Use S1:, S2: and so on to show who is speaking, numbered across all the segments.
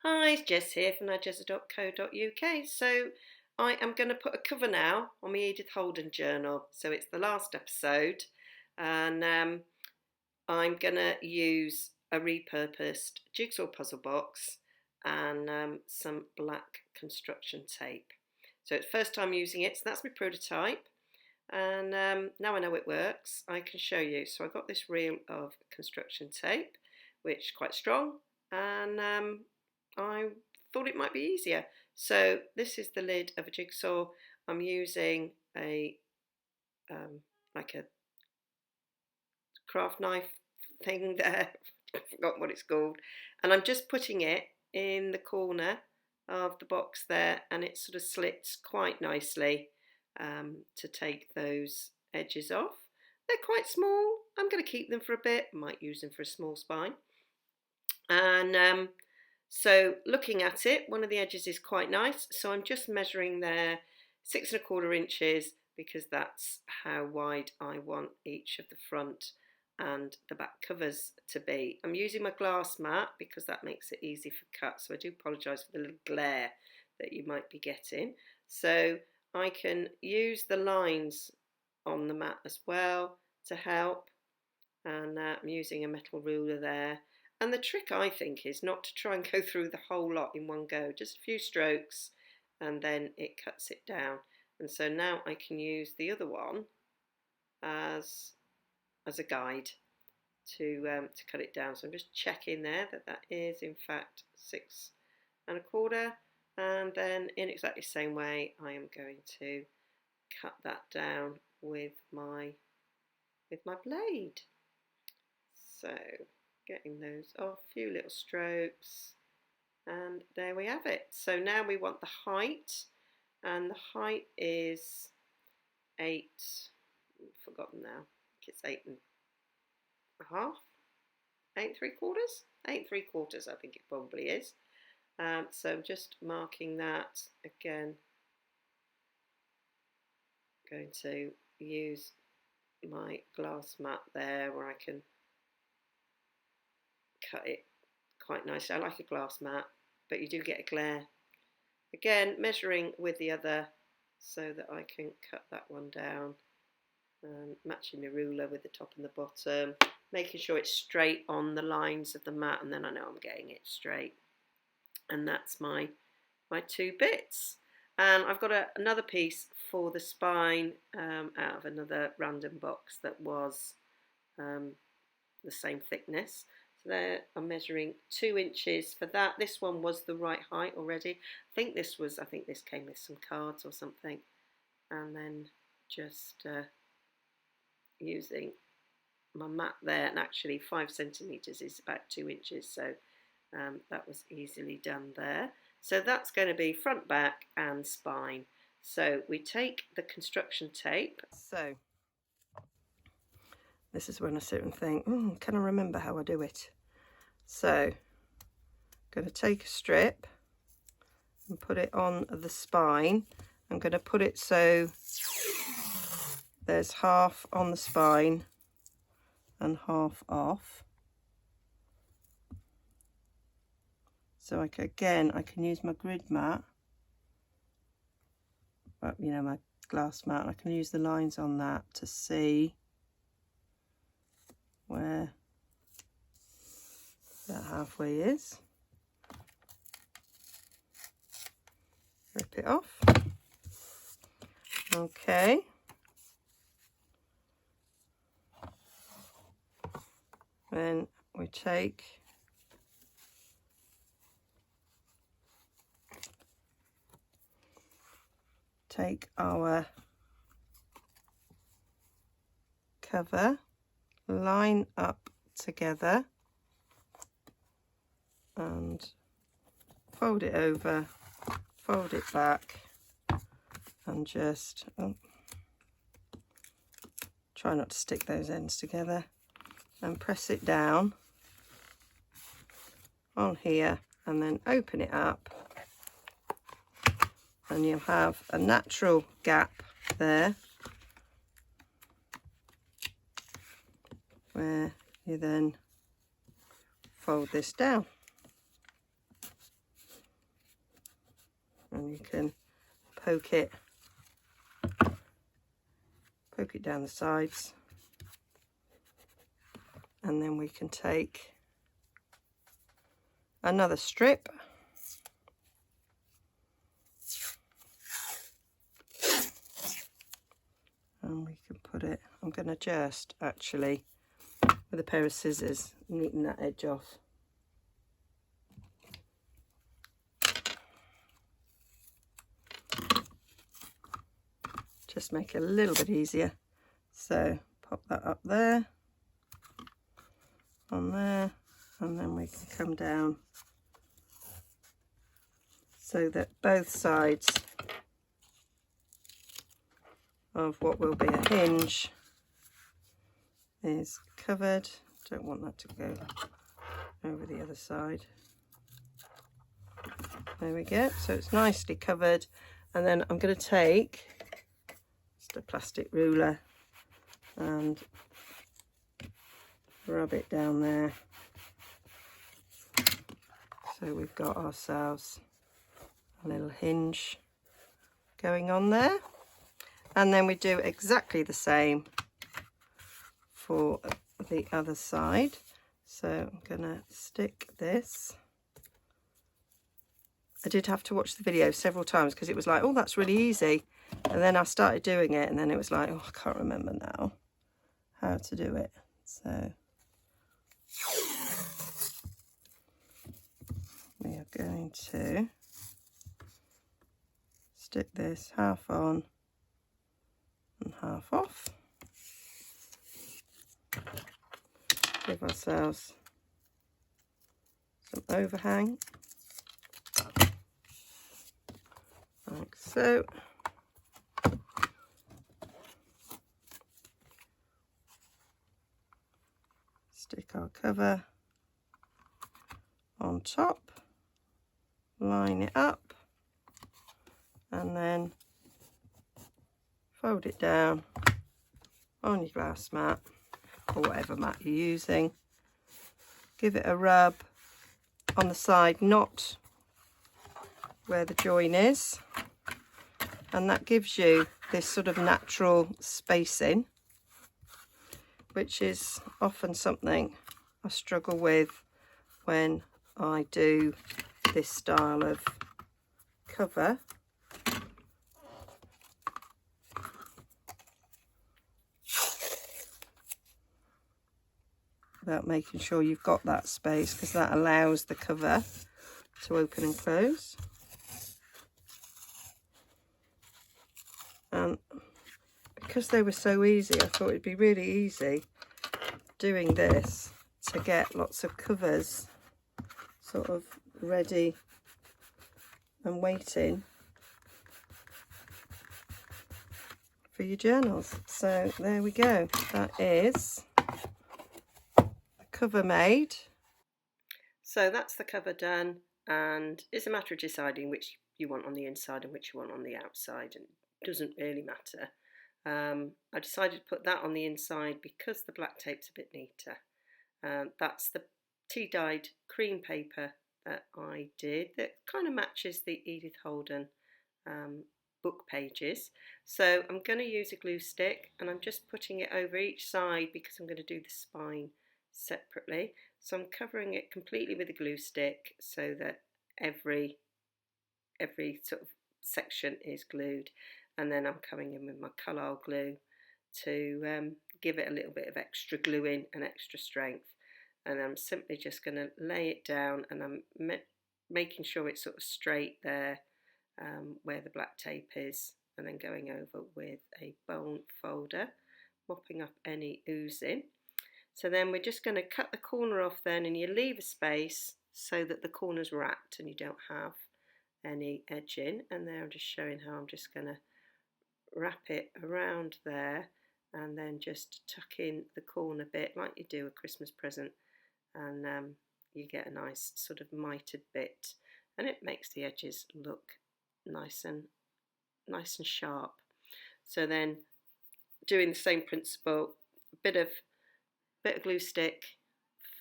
S1: Hi, it's Jess here from Nigezza.co.uk. So I am going to put a cover now on my Edith Holden journal. So it's the last episode, and I'm going to use a repurposed jigsaw puzzle box and some black construction tape. So it's first time using it, so that's my prototype. And now I know it works, I can show you. So I got this reel of construction tape, which is quite strong, and I thought it might be easier. So this is the lid of a jigsaw. I'm using a like a craft knife thing there. I forgot what it's called. And I'm just putting it in the corner of the box there, and it sort of slits quite nicely to take those edges off. They're quite small. I'm going to keep them for a bit. Might use them for a small spine. And so looking at it, one of the edges is quite nice. So I'm just measuring there 6¼ inches because that's how wide I want each of the front and the back covers to be. I'm using my glass mat because that makes it easy for cut. So I do apologise for the little glare that you might be getting. So I can use the lines on the mat as well to help. And I'm using a metal ruler there. And the trick, I think, is not to try and go through the whole lot in one go, just a few strokes, and then it cuts it down. And so now I can use the other one as a guide to cut it down. So I'm just checking there that that is in fact 6¼ and then in exactly the same way I am going to cut that down with my blade. So getting those off, a few little strokes, and there we have it. So now we want the height, and the height is 8, I've forgotten now, I think it's 8½, 8¾ 8¾ I think it probably is. So I'm just marking that again. I'm going to use my glass mat there where I can cut it quite nicely. I like a glass mat, but you do get a glare. Again, measuring with the other so that I can cut that one down, and matching the ruler with the top and the bottom, making sure it's straight on the lines of the mat, and then I know I'm getting it straight. And that's my two bits. And I've got another piece for the spine out of another random box that was the same thickness. So there I'm measuring 2 inches for that. This one was the right height already. I think this came with some cards or something. And then just using my mat there, and actually 5 centimetres is about 2 inches, so that was easily done there. So that's going to be front, back and spine. So we take the construction tape. So this is when I sit and think, can I remember how I do it? So I'm going to take a strip and put it on the spine. I'm going to put it so there's half on the spine and half off. So I can use my grid mat, but my glass mat, and I can use the lines on that to see where that halfway is. Rip it off. Okay. Then we take our cover, line up together and fold it over, fold it back, and just try not to stick those ends together, and press it down on here and then open it up, and you'll have a natural gap there where you then fold this down. and you can poke it down the sides, and then we can take another strip and we can put it, I'm going to just actually with a pair of scissors neaten that edge off. Just make it a little bit easier. So pop that up there, on there, and then we can come down so that both sides of what will be a hinge is covered. Don't want that to go over the other side. There we go, so it's nicely covered. And then I'm going to take just a plastic ruler and rub it down there. So we've got ourselves a little hinge going on there. And then we do exactly the same for the other side. So I'm gonna stick this. I did have to watch the video several times because it was like, oh, that's really easy. And then I started doing it and then it was like, oh, I can't remember now how to do it. So we are going to stick this half on and half off. Give ourselves some overhang, like so. Stick our cover on top, line it up, and then fold it down on your glass mat or whatever mat you're using. Give it a rub on the side, not where the join is, and that gives you this sort of natural spacing, which is often something I struggle with when I do this style of cover. About making sure you've got that space, because that allows the cover to open and close. And because they were so easy, I thought it'd be really easy doing this to get lots of covers sort of ready and waiting for your journals. So there we go, that is cover made. So that's the cover done, and it's a matter of deciding which you want on the inside and which you want on the outside, and it doesn't really matter. I decided to put that on the inside because the black tape's a bit neater. That's the tea dyed cream paper that I did that kind of matches the Edith Holden book pages. So I'm going to use a glue stick, and I'm just putting it over each side because I'm going to do the spine separately. So I'm covering it completely with a glue stick so that every sort of section is glued, and then I'm coming in with my Carlisle glue to give it a little bit of extra gluing and extra strength. And I'm simply just going to lay it down, and I'm making sure it's sort of straight there where the black tape is, and then going over with a bone folder, mopping up any oozing. So then we're just going to cut the corner off then, and you leave a space so that the corner's wrapped and you don't have any edging. And there I'm just showing how I'm just going to wrap it around there and then just tuck in the corner bit like you do a Christmas present, and you get a nice sort of mitered bit, and it makes the edges look nice and sharp. So then doing the same principle, a bit of glue stick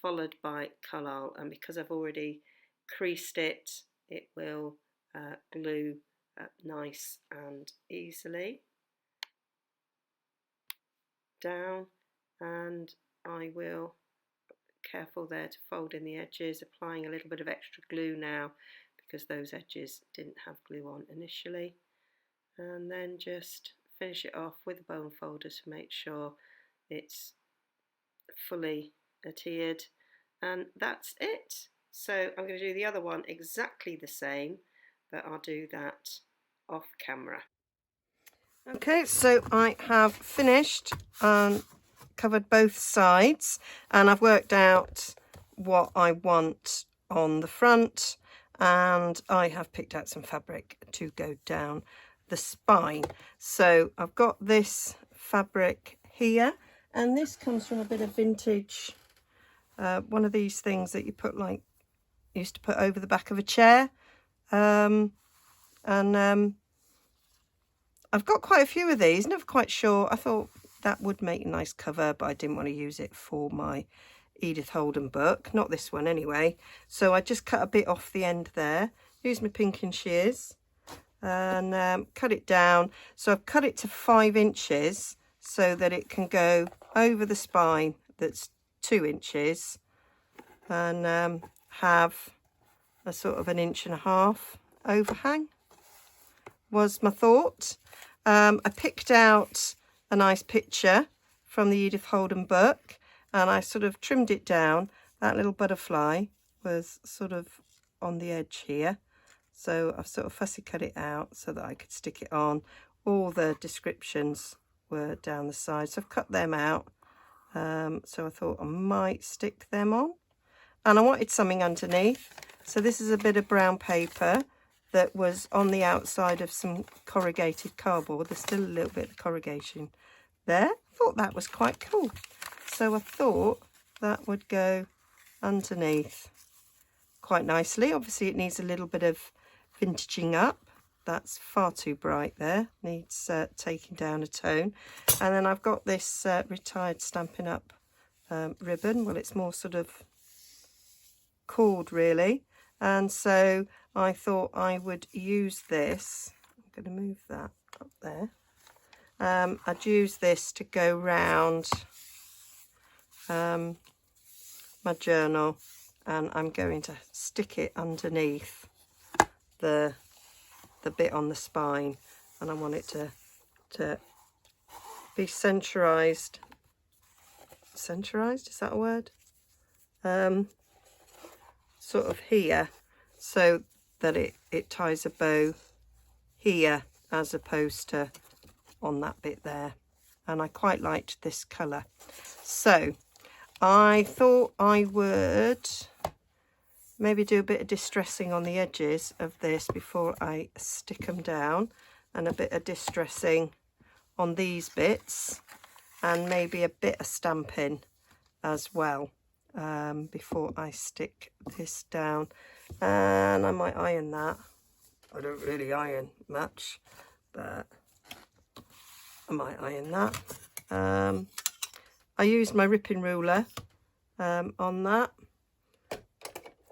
S1: followed by Carlisle, and because I've already creased it, it will glue nice and easily down, and I will careful there to fold in the edges, applying a little bit of extra glue now because those edges didn't have glue on initially, and then just finish it off with a bone folder to make sure it's fully adhered, and that's it. So I'm going to do the other one exactly the same, but I'll do that off camera. Okay, so I have finished and covered both sides, and I've worked out what I want on the front, and I have picked out some fabric to go down the spine. So I've got this fabric here, and this comes from a bit of vintage, one of these things that you put, like, used to put over the back of a chair, I've got quite a few of these, never quite sure. I thought that would make a nice cover, but I didn't want to use it for my Edith Holden book, not this one anyway. So I just cut a bit off the end there, used my pinking shears and cut it down. So I've cut it to 5 inches so that it can go over the spine that's 2 inches and have a sort of 1.5 inch overhang, was my thought. I picked out a nice picture from the Edith Holden book and I sort of trimmed it down. That little butterfly was sort of on the edge here, so I've sort of fussy cut it out so that I could stick it on. All the descriptions were down the side, so I've cut them out. So I thought I might stick them on, and I wanted something underneath. So this is a bit of brown paper that was on the outside of some corrugated cardboard. There's still a little bit of corrugation there. I thought that was quite cool. So I thought that would go underneath quite nicely. Obviously it needs a little bit of vintaging up. That's far too bright there. Needs taking down a tone. And then I've got this retired Stampin' Up ribbon. Well, it's more sort of cord really. And so I thought I would use this. I'm going to move that up there. I'd use this to go round my journal, and I'm going to stick it underneath the bit on the spine, and I want it to be centralised. Centralised, is that a word? Sort of here, so that it ties a bow here as opposed to on that bit there. And I quite liked this colour, so I thought I would maybe do a bit of distressing on the edges of this before I stick them down, and a bit of distressing on these bits, and maybe a bit of stamping as well before I stick this down. And I might iron that. I don't really iron much, but I might iron that. I used my ripping ruler on that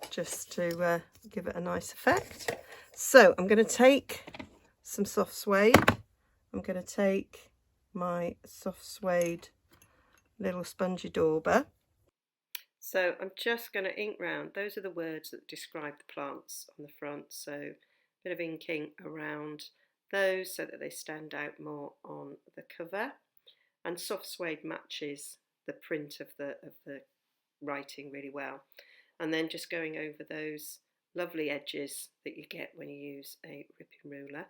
S1: just to give it a nice effect. So I'm going to take some soft suede. I'm going to take my soft suede little spongy dauber. So I'm just going to ink round. Those are the words that describe the plants on the front. So a bit of inking around those so that they stand out more on the cover. And soft suede matches the print of the writing really well. And then just going over those lovely edges that you get when you use a ripping ruler.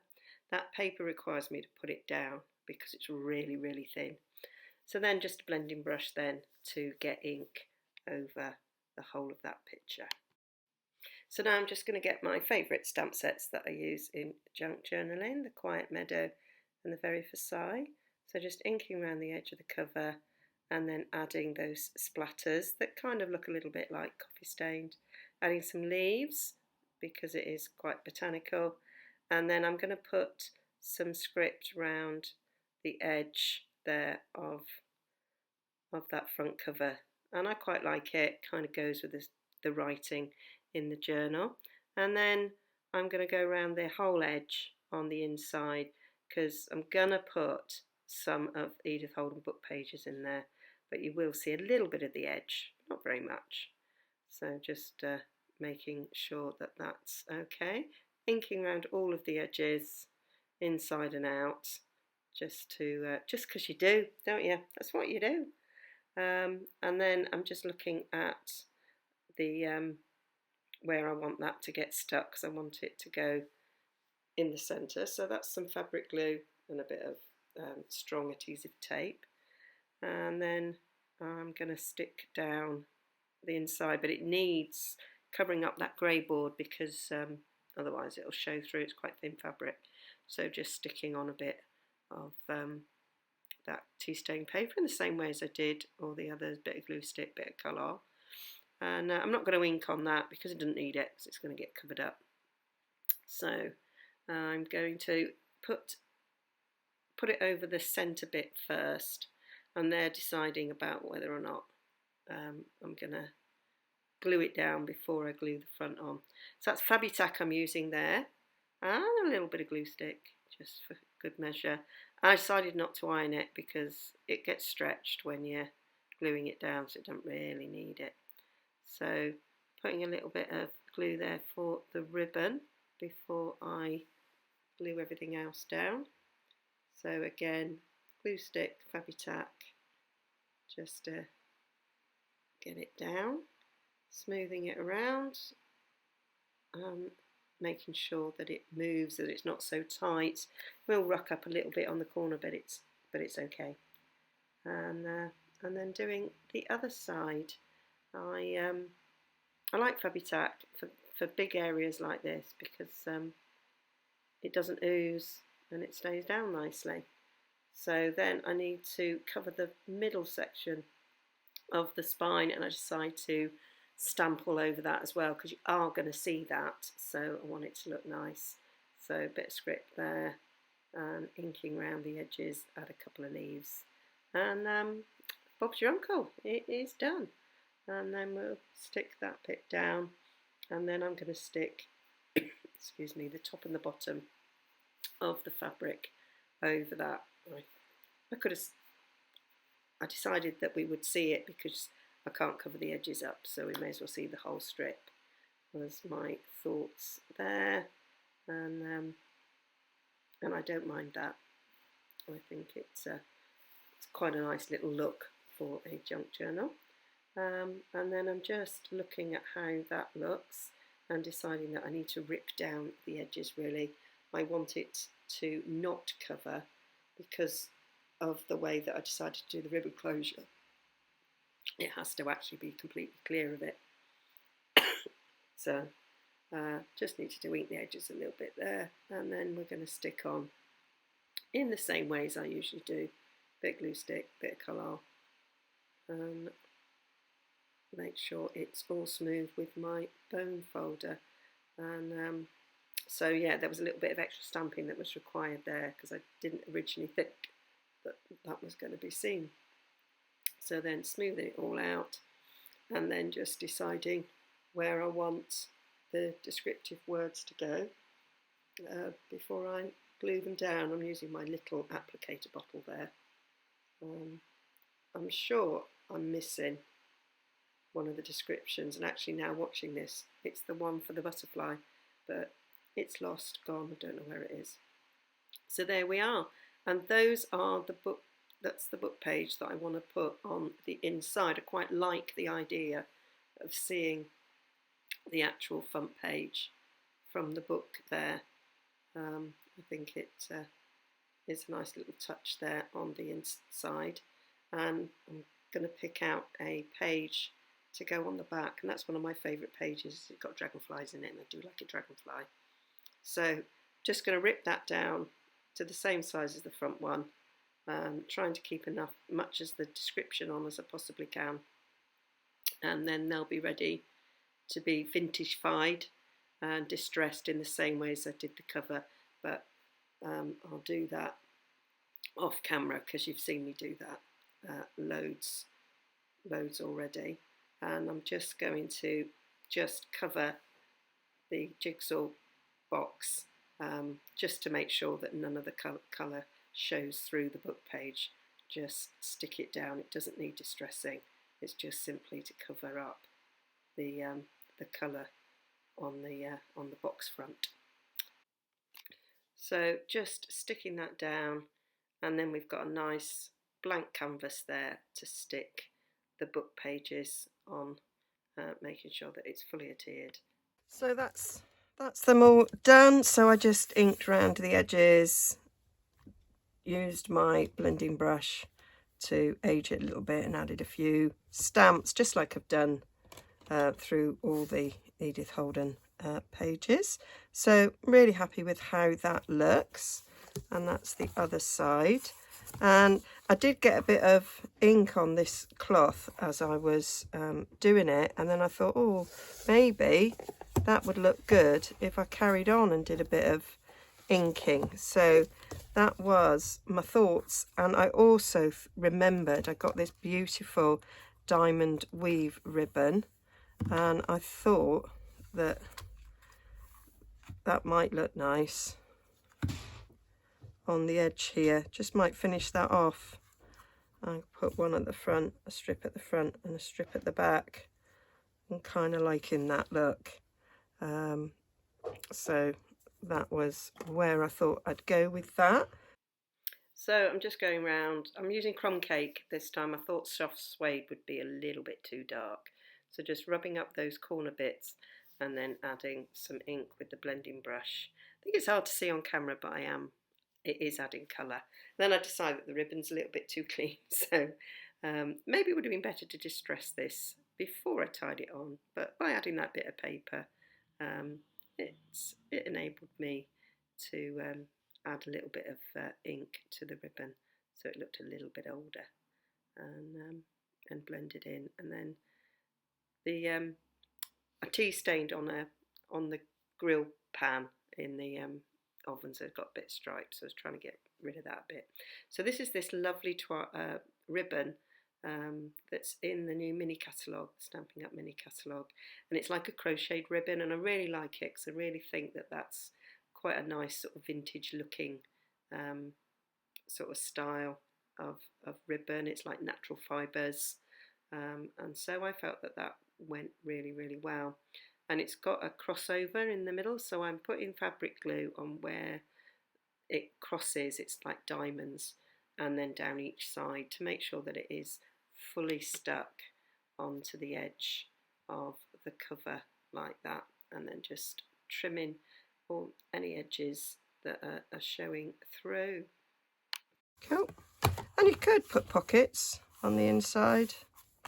S1: That paper requires me to put it down because it's really, really thin. So then just a blending brush then to get ink over the whole of that picture. So now I'm just going to get my favourite stamp sets that I use in junk journaling, the Quiet Meadow and the Very Versailles. So just inking around the edge of the cover and then adding those splatters that kind of look a little bit like coffee stained. Adding some leaves because it is quite botanical, and then I'm going to put some script around the edge there of that front cover, and I quite like it. Kind of goes with the writing in the journal. And then I'm going to go around the whole edge on the inside because I'm going to put some of Edith Holden book pages in there, but you will see a little bit of the edge, not very much. So just making sure that that's okay. Inking around all of the edges, inside and out, just because you do, don't you? That's what you do. And then I'm just looking at the where I want that to get stuck, because I want it to go in the centre. So that's some fabric glue and a bit of strong adhesive tape. And then I'm going to stick down the inside, but it needs covering up that grey board because otherwise it'll show through. It's quite thin fabric. So just sticking on a bit of that tea stain paper in the same way as I did all the others, bit of glue stick, bit of colour. And I'm not going to ink on that because it doesn't need it, because it's going to get covered up. So I'm going to put it over the centre bit first, and they're deciding about whether or not I'm going to glue it down before I glue the front on. So that's Fabitac I'm using there, and a little bit of glue stick, just for good measure. I decided not to iron it because it gets stretched when you're gluing it down, so it don't really need it. So putting a little bit of glue there for the ribbon before I glue everything else down. So again, glue stick, Fabitac, just to get it down, smoothing it around, making sure that it moves, that it's not so tight. It will ruck up a little bit on the corner, but it's okay. And then doing the other side. I like Fabitac for big areas like this because it doesn't ooze and it stays down nicely. So then I need to cover the middle section of the spine, and I decide to stamp all over that as well because you are going to see that, so I want it to look nice. So a bit of script there and inking around the edges, add a couple of leaves, and Bob's your uncle, it is done. And then we'll stick that bit down, and then I'm going to stick excuse me, the top and the bottom of the fabric over that. I decided that we would see it because I can't cover the edges up, so we may as well see the whole strip. Was my thoughts there, and I don't mind that. I think it's quite a nice little look for a junk journal. And then I'm just looking at how that looks and deciding that I need to rip down the edges really. I want it to not cover because of the way that I decided to do the ribbon closure. It has to actually be completely clear of it. So just need to ink the edges a little bit there, and then we're going to stick on in the same way as I usually do. Bit of glue stick, bit of colour, and make sure it's all smooth with my bone folder. And so yeah, there was a little bit of extra stamping that was required there because I didn't originally think that was going to be seen. So then smoothing it all out, and then just deciding where I want the descriptive words to go before I glue them down. I'm using my little applicator bottle there. I'm sure I'm missing one of the descriptions, and actually now watching this, it's the one for the butterfly, but it's lost, gone, I don't know where it is. So there we are, and those are the book. That's the book page that I want to put on the inside. I quite like the idea of seeing the actual front page from the book there. I think it is a nice little touch there on the inside, and I'm going to pick out a page to go on the back, and that's one of my favourite pages. It's got dragonflies in it, and I do like a dragonfly. So just going to rip that down to the same size as the front one, trying to keep much as the description on as I possibly can, and then they'll be ready to be vintage-fied and distressed in the same way as I did the cover, but I'll do that off camera because you've seen me do that loads already. And I'm just going to cover the jigsaw box, just to make sure that none of the colour shows through the book page. Just stick it down. It doesn't need distressing. It's just simply to cover up the colour on the box front. So just sticking that down, and then we've got a nice blank canvas there to stick the book pages on, making sure that it's fully adhered. So that's them all done. So I just inked around the edges, used my blending brush to age it a little bit, and added a few stamps, just like I've done through all the Edith Holden pages. So really happy with how that looks. And that's the other side. And I did get a bit of ink on this cloth as I was doing it, and then I thought, oh, maybe that would look good if I carried on and did a bit of inking. So that was my thoughts. And I also remembered I got this beautiful diamond weave ribbon, and I thought that that might look nice on the edge here. Just might finish that off. I put one at the front, a strip at the front and a strip at the back. I'm kind of liking that look. So that was where I thought I'd go with that. So I'm just going around. I'm using crumb cake this time. I thought soft suede would be a little bit too dark. So just rubbing up those corner bits and then adding some ink with the blending brush. I think it's hard to see on camera, but it is adding colour. Then I decided that the ribbon's a little bit too clean, so maybe it would have been better to distress this before I tied it on, but by adding that bit of paper, it enabled me to add a little bit of ink to the ribbon, so it looked a little bit older, and blended in. And then the I tea stained on the grill pan in the oven, so it's got a bit striped, so I was trying to get rid of that bit. So this is this lovely ribbon that's in the new mini catalogue, Stampin' Up mini catalogue, and it's like a crocheted ribbon, and I really like it because I really think that that's quite a nice sort of vintage looking sort of style of ribbon. It's like natural fibres, and so I felt that that went really, really well. And it's got a crossover in the middle, so I'm putting fabric glue on where it crosses. It's like diamonds, and then down each side to make sure that it is fully stuck onto the edge of the cover like that, and then just trimming all any edges that are showing through. Cool. And you could put pockets on the inside.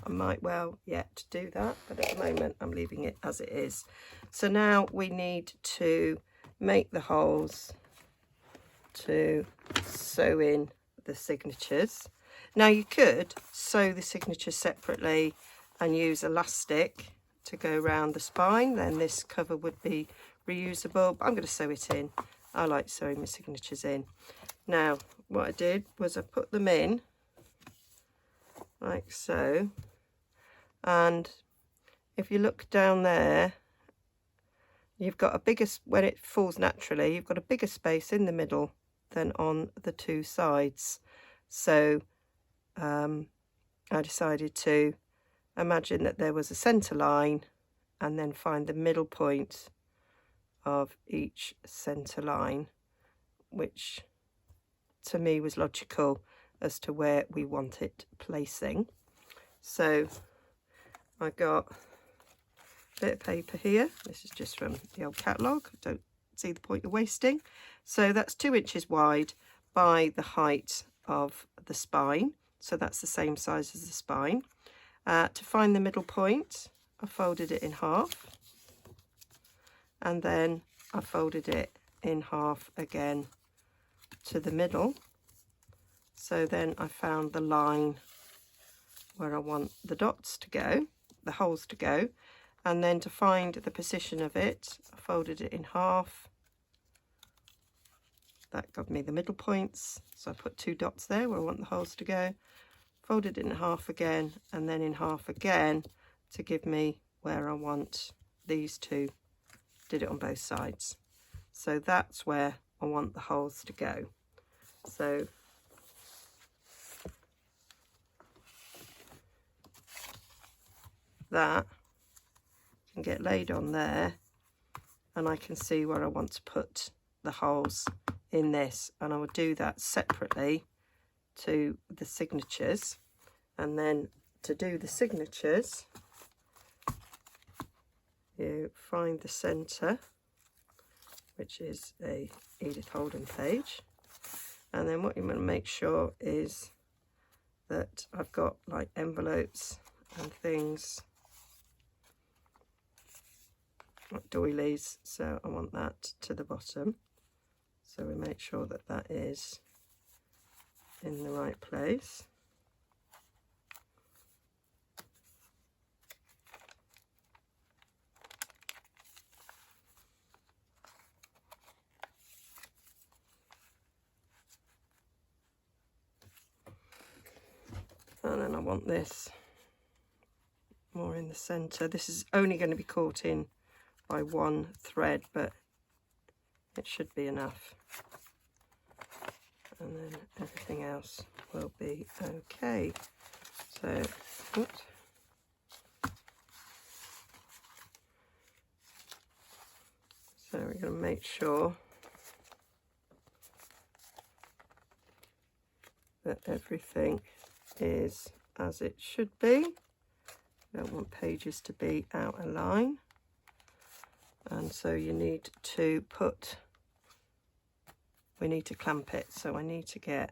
S1: I might well yet do that, but at the moment I'm leaving it as it is. So now we need to make the holes to sew in the signatures. Now you could sew the signatures separately and use elastic to go around the spine, then this cover would be reusable, but I'm going to sew it in. I like sewing my signatures in. Now what I did was I put them in like so, and if you look down there, you've got a bigger, when it falls naturally, you've got a bigger space in the middle than on the two sides. So I decided to imagine that there was a centre line and then find the middle point of each centre line, which to me was logical as to where we want it placing. So I got a bit of paper here. This is just from the old catalogue. Don't see the point of wasting. So that's 2 inches wide by the height of the spine. So that's the same size as the spine. To find the middle point, I folded it in half, and then I folded it in half again to the middle. So then I found the line where I want the dots to go, the holes to go, and then to find the position of it, I folded it in half. That got me the middle points, so I put 2 dots there where I want the holes to go, folded it in half again, and then in half again to give me where I want these two. Did it on both sides. So that's where I want the holes to go. So that can get laid on there, and I can see where I want to put the holes in this, and I will do that separately to the signatures. And then to do the signatures, you find the centre, which is a Edith Holden page, and then what you want to make sure is that I've got like envelopes and things like doilies, so I want that to the bottom, so we make sure that that is in the right place. And then I want this more in the centre. This is only going to be caught in by one thread, but it should be enough. And then everything else will be okay. So, oops. So we're going to make sure that everything is as it should be. Don't want pages to be out of line, and so you need to put, we need to clamp it, so I need to get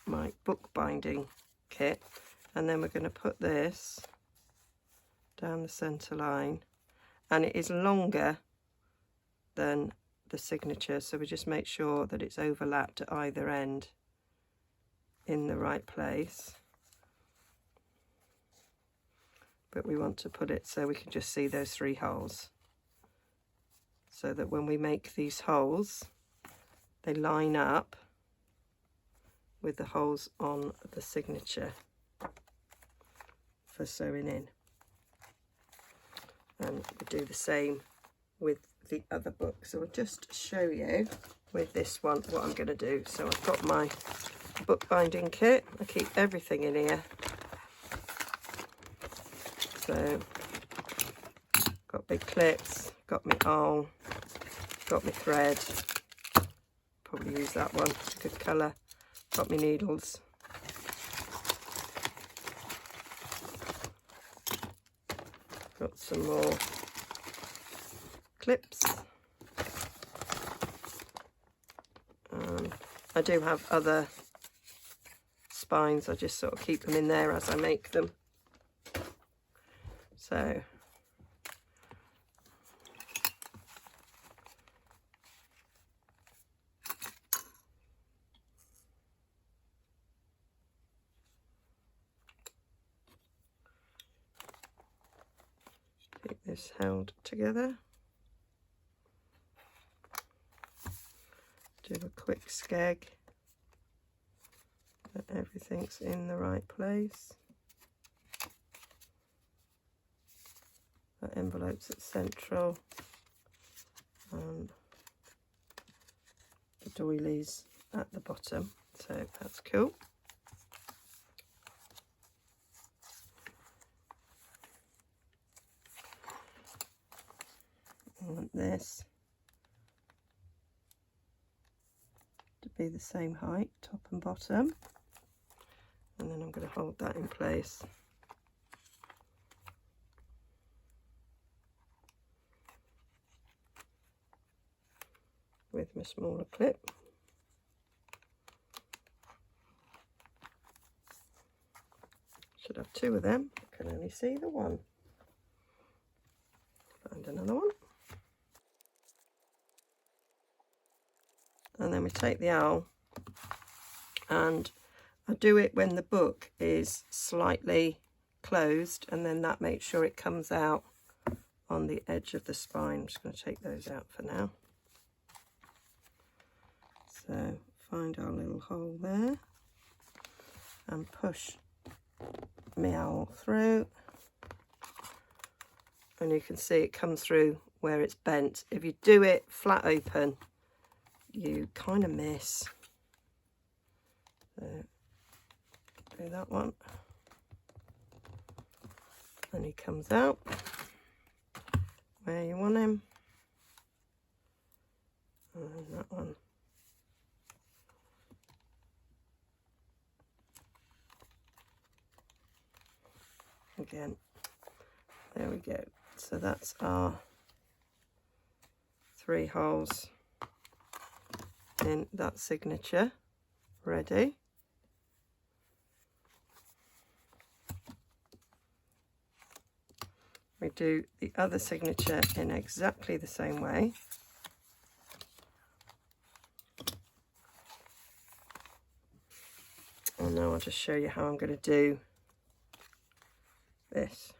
S1: my bookbinding kit, and then we're going to put this down the centre line, and it is longer than the signature, so we just make sure that it's overlapped at either end in the right place. But we want to put it so we can just see those 3 holes, so that when we make these holes they line up with the holes on the signature for sewing in. And we do the same with the other book. So I'll just show you with this one what I'm going to do. So I've got my bookbinding kit. I keep everything in here. So got big clips, got my awl, got my thread, probably use that one, it's a good colour, got my needles, got some more clips, I do have other spines, I just sort of keep them in there as I make them. So keep this held together. Do a quick skeg that everything's in the right place. That envelope's at central, the doilies at the bottom, so that's cool. I want this to be the same height, top and bottom, and then I'm going to hold that in place. With my smaller clip. Should have 2 of them, I can only see the one. Find another one. And then we take the owl, and I do it when the book is slightly closed, and then that makes sure it comes out on the edge of the spine. I'm just going to take those out for now. So find our little hole there and push my owl through, and you can see it comes through where it's bent. If you do it flat open, you kind of miss. So do that one. And he comes out where you want him. And that one. Again, there we go. So that's our 3 holes in that signature ready. We do the other signature in exactly the same way. And now I'll just show you how I'm going to do this.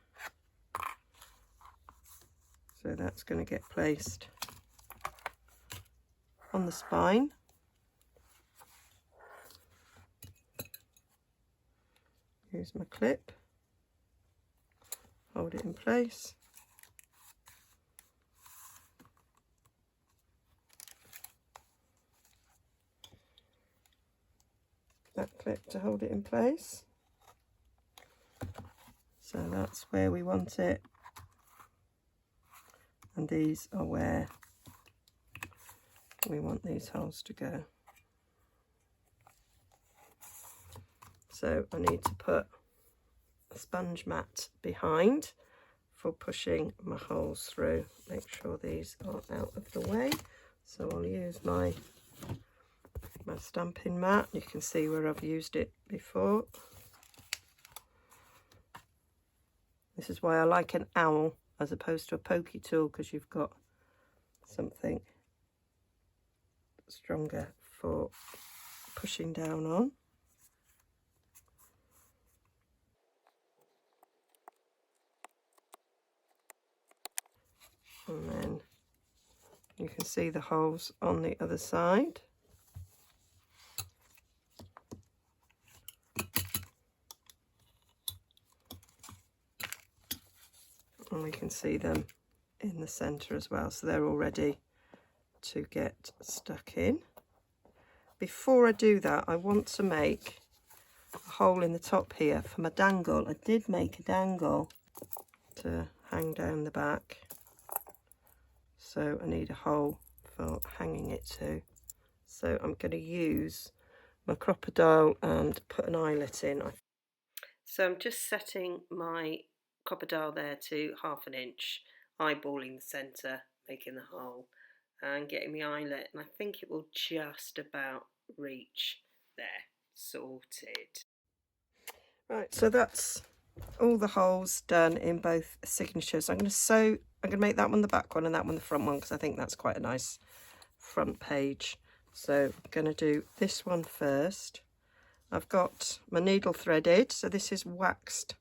S1: So that's going to get placed on the spine. Use my clip, hold it in place. That clip to hold it in place. So that's where we want it. And these are where we want these holes to go. So I need to put a sponge mat behind for pushing my holes through. Make sure these are out of the way. So I'll use my stamping mat. You can see where I've used it before. This is why I like an owl as opposed to a pokey tool, because you've got something stronger for pushing down on. And then you can see the holes on the other side. And we can see them in the centre as well, so they're all ready to get stuck in. Before I do that, I want to make a hole in the top here for my dangle. I did make a dangle to hang down the back, so I need a hole for hanging it to. So I'm going to use my crocodile and put an eyelet in. So I'm just setting my crocodile there to 1/2 inch, eyeballing the centre, making the hole and getting the eyelet, and I think it will just about reach there. Sorted. Right, so that's all the holes done in both signatures. I'm going to make that one the back one and that one the front one, because I think that's quite a nice front page. So I'm going to do this one first. I've got my needle threaded, so this is waxed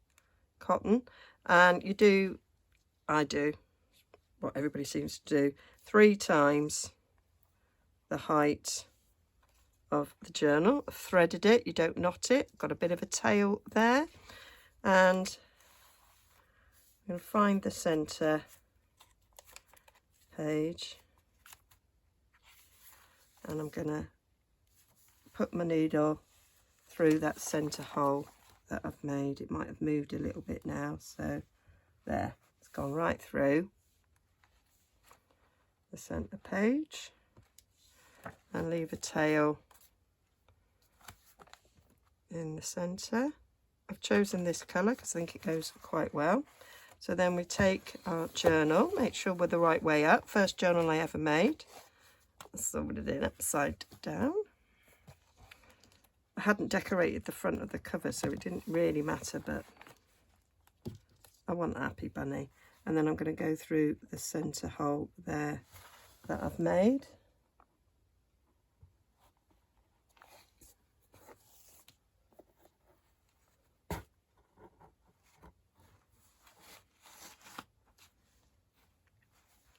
S1: cotton, and I do what everybody seems to do, 3 times the height of the journal. I've threaded it, you don't knot it, got a bit of a tail there, and I'm going to find the centre page, and I'm going to put my needle through that centre hole that I've made. It might have moved a little bit now, so there, it's gone right through the centre page, and leave a tail in the centre. I've chosen this colour because I think it goes quite well. So then we take our journal, make sure we're the right way up. First journal I ever made. I sewed it in upside down. I hadn't decorated the front of the cover, so it didn't really matter, but I want a happy bunny. And then I'm going to go through the centre hole there that I've made.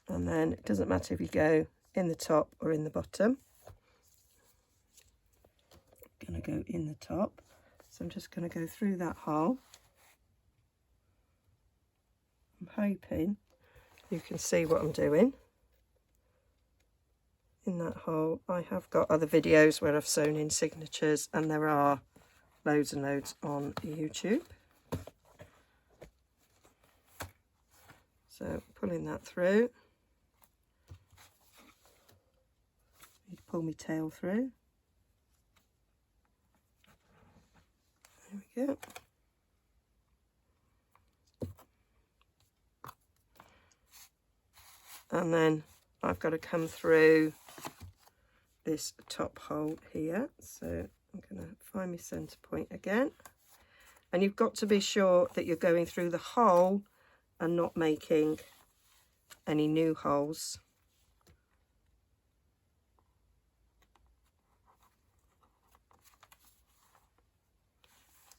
S1: And then it doesn't matter if you go in the top or in the bottom. I'm going to go in the top, so I'm just going to go through that hole. I'm hoping you can see what I'm doing in that hole. I have got other videos where I've sewn in signatures, and there are loads and loads on YouTube. So pulling that through, need to pull my tail through. There we go. And then I've got to come through this top hole here. So I'm going to find my centre point again. And you've got to be sure that you're going through the hole and not making any new holes.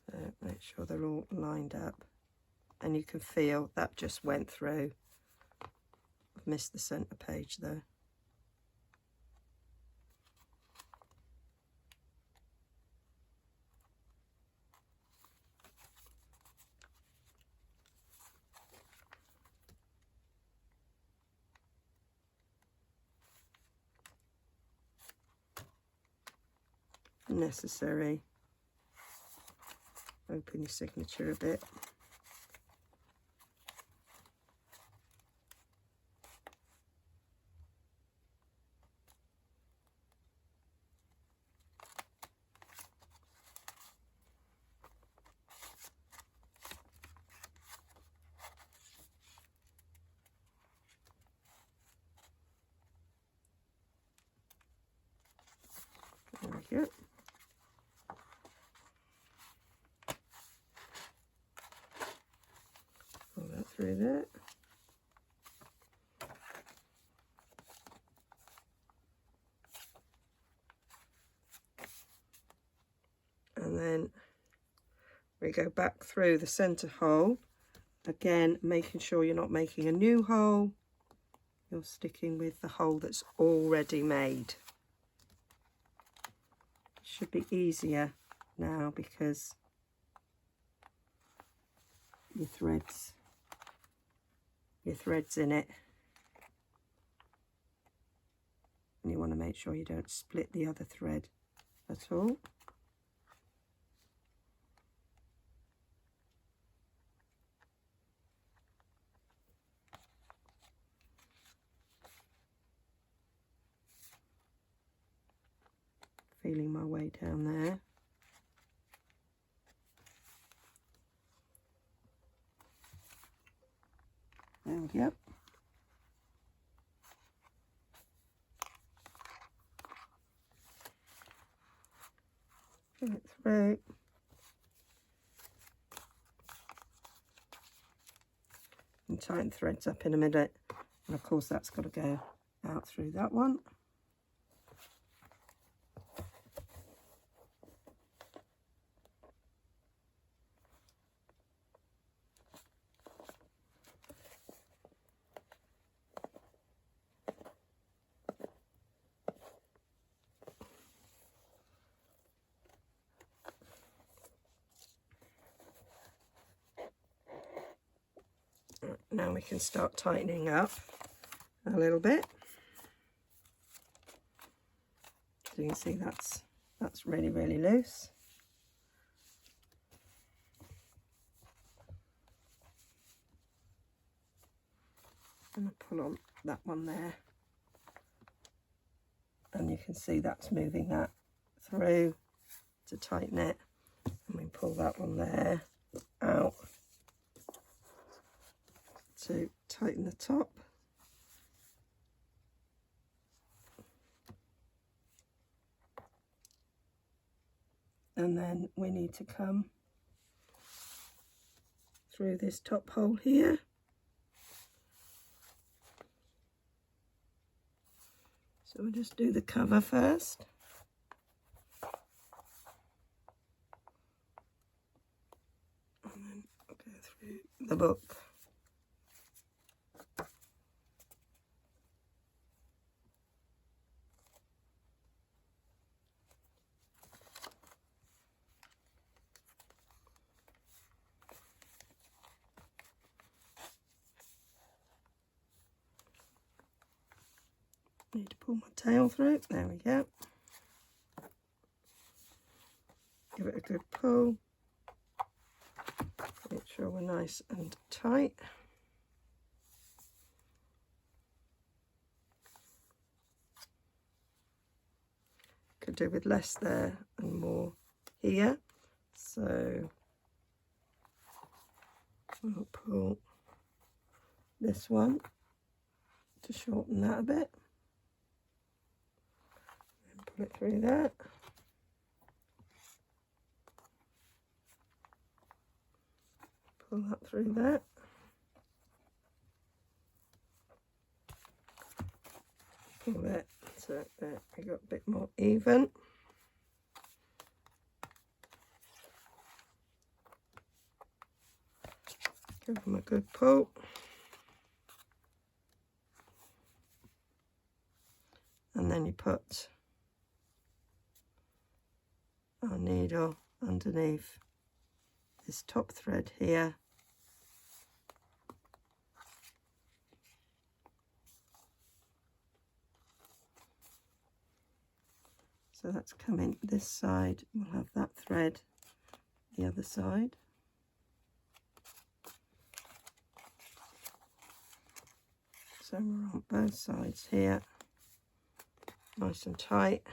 S1: So make sure they're all lined up. And you can feel that just went through. I've missed the centre page though. Necessary. Open your signature a bit. There we go. Pull that through there. And then we go back through the centre hole, again making sure you're not making a new hole, you're sticking with the hole that's already made. It should be easier now because your thread's in it, and you want to make sure you don't split the other thread at all. Feeling my way down there. There we go. Pull it through. And tighten threads up in a minute. And of course that's got to go out through that one. Now we can start tightening up a little bit. So you can see that's really, really loose. And I pull on that one there. And you can see that's moving that through to tighten it. And we pull that one there out to tighten the top. And then we need to come through this top hole here. So we'll just do the cover first. And then we'll go through the book. Need to pull my tail through. There we go. Give it a good pull. Make sure we're nice and tight. Could do with less there and more here. So I'll pull this one to shorten that a bit. And pull it through that. Pull that through that. Pull it so that we got a bit more even. Give them a good pull. And then you put our needle underneath this top thread here. So that's coming this side, we'll have that thread the other side. So we're on both sides here, nice and tight.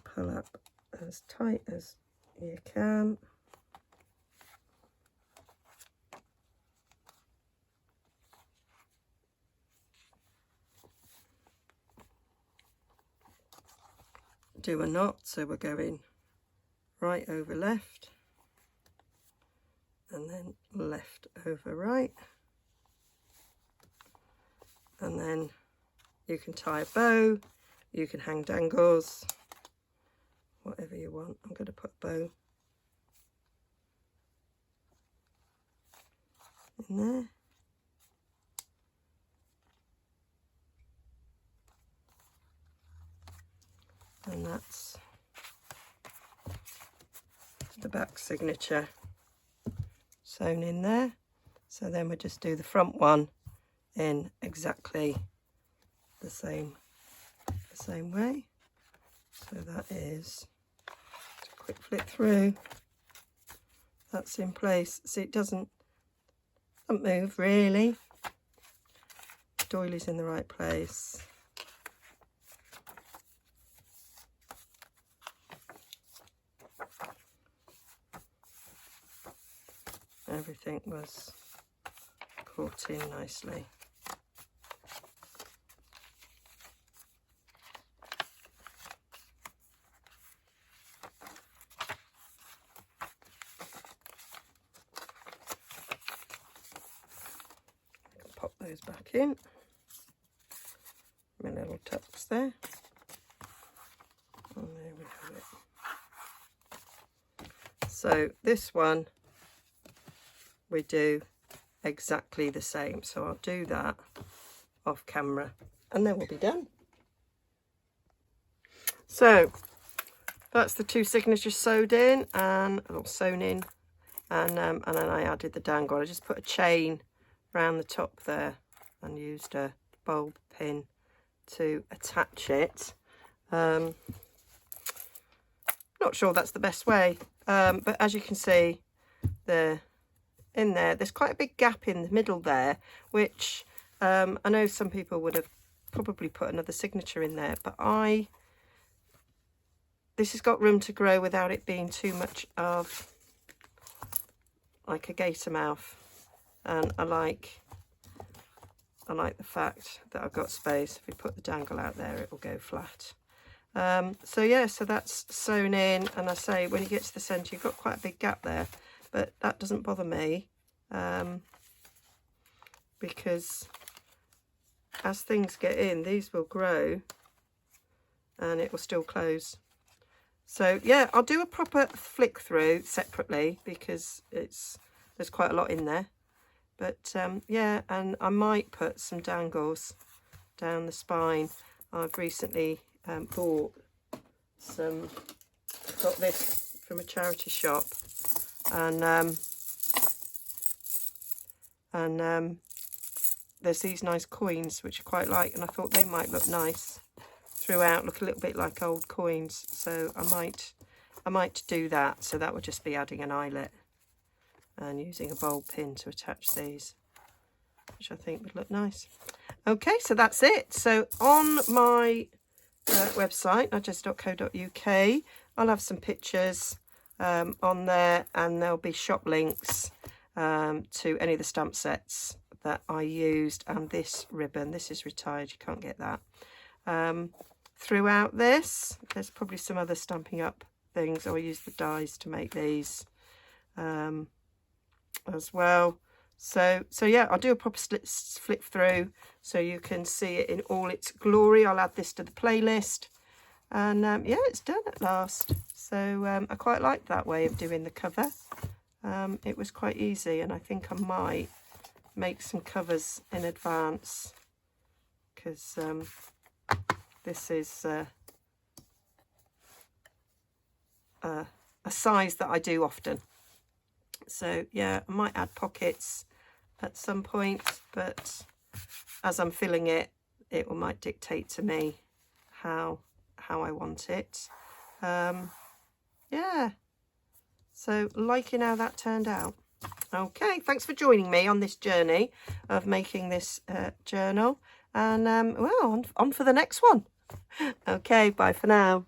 S1: Pull up as tight as you can. Do a knot, so we're going right over left and then left over right, and then you can tie a bow, you can hang dangles, whatever you want. I'm going to put a bow in there. And that's the back signature sewn in there. So then we just do the front one in exactly the same way. So that is just a quick flip through. That's in place. See, it doesn't move really. The doily's in the right place. Everything was caught in nicely. I can pop those back in. My little tucks there. And there we have it. So this one we do exactly the same, so I'll do that off camera and then we'll be done. So that's the two signatures sewed in and sewn in, and then I added the dangle. I just put a chain around the top there and used a bulb pin to attach it. Not sure that's the best way, but as you can see there's quite a big gap in the middle there, which I know some people would have probably put another signature in there, but this has got room to grow without it being too much of like a gator mouth, and I like the fact that I've got space. If we put the dangle out there, it will go flat. So yeah, so that's sewn in, and I say when you get to the centre you've got quite a big gap there, but that doesn't bother me, because as things get in, these will grow and it will still close. So yeah, I'll do a proper flick through separately because there's quite a lot in there. But yeah, and I might put some dangles down the spine. I've recently bought some, got this from a charity shop, and and there's these nice coins which I quite like, and I thought they might look nice throughout, look a little bit like old coins, so I might do that. So that would just be adding an eyelet and using a bowl pin to attach these, which I think would look nice. Okay, so that's it. So on my website, nigezza.co.uk, I'll have some pictures on there, and there'll be shop links to any of the stamp sets that I used, and this ribbon. This is retired, you can't get that. Throughout this, there's probably some other Stampin' Up things. I use the dies to make these as well. So yeah, I'll do a proper flip through so you can see it in all its glory. I'll add this to the playlist, and yeah, it's done at last. So I quite liked that way of doing the cover. It was quite easy, and I think I might make some covers in advance, because this is a size that I do often. So yeah, I might add pockets at some point, but as I'm filling it, it might dictate to me how I want it. Yeah, so liking how that turned out. Okay, thanks for joining me on this journey of making this journal, and well, on for the next one. Okay, bye for now.